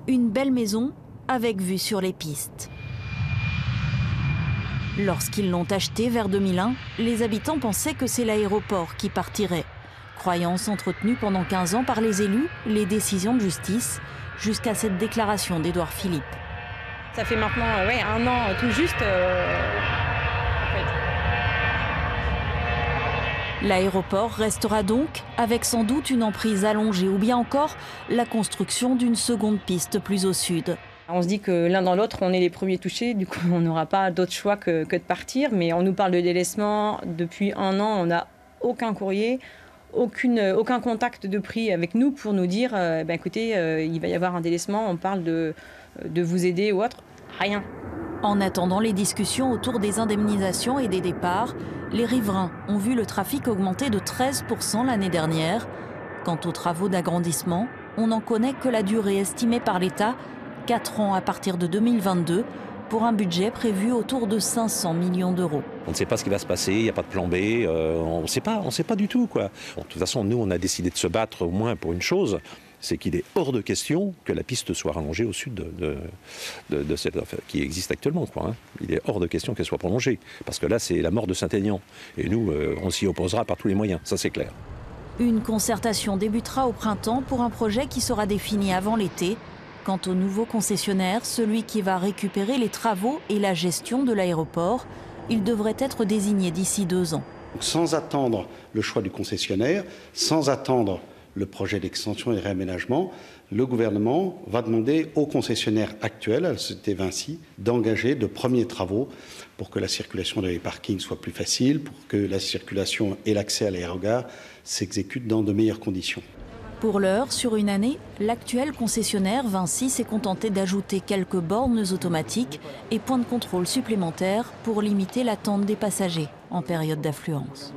Une belle maison avec vue sur les pistes. Lorsqu'ils l'ont achetée vers 2001, les habitants pensaient que c'est l'aéroport qui partirait. Croyance entretenue pendant 15 ans par les élus, les décisions de justice, jusqu'à cette déclaration d'Édouard Philippe. Ça fait maintenant un an tout juste. L'aéroport restera donc, avec sans doute une emprise allongée ou bien encore la construction d'une seconde piste plus au sud. On se dit que l'un dans l'autre, on est les premiers touchés, du coup on n'aura pas d'autre choix que de partir. Mais on nous parle de délaissement. Depuis un an, on n'a aucun courrier, aucun contact de prix avec nous pour nous dire écoutez, il va y avoir un délaissement, on parle de vous aider ou autre. Rien. En attendant les discussions autour des indemnisations et des départs, les riverains ont vu le trafic augmenter de 13% l'année dernière. Quant aux travaux d'agrandissement, on n'en connaît que la durée estimée par l'État, 4 ans à partir de 2022, pour un budget prévu autour de 500 millions d'euros. On ne sait pas ce qui va se passer, il n'y a pas de plan B, on ne sait pas du tout, quoi. Bon, de toute façon, nous, on a décidé de se battre au moins pour une chose, c'est qu'il est hors de question que la piste soit rallongée au sud de cette affaire qui existe actuellement, quoi, hein. Il est hors de question qu'elle soit prolongée, parce que là, c'est la mort de Saint-Aignan. Et nous, on s'y opposera par tous les moyens, ça c'est clair. Une concertation débutera au printemps pour un projet qui sera défini avant l'été. Quant au nouveau concessionnaire, celui qui va récupérer les travaux et la gestion de l'aéroport, il devrait être désigné d'ici 2 ans. Sans attendre le choix du concessionnaire, sans attendre le projet d'extension et de réaménagement, le gouvernement va demander au concessionnaire actuel, à la société Vinci, d'engager de premiers travaux pour que la circulation dans les parkings soit plus facile, pour que la circulation et l'accès à l'aérogare s'exécutent dans de meilleures conditions. Pour l'heure, sur une année, l'actuel concessionnaire Vinci s'est contenté d'ajouter quelques bornes automatiques et points de contrôle supplémentaires pour limiter l'attente des passagers en période d'affluence.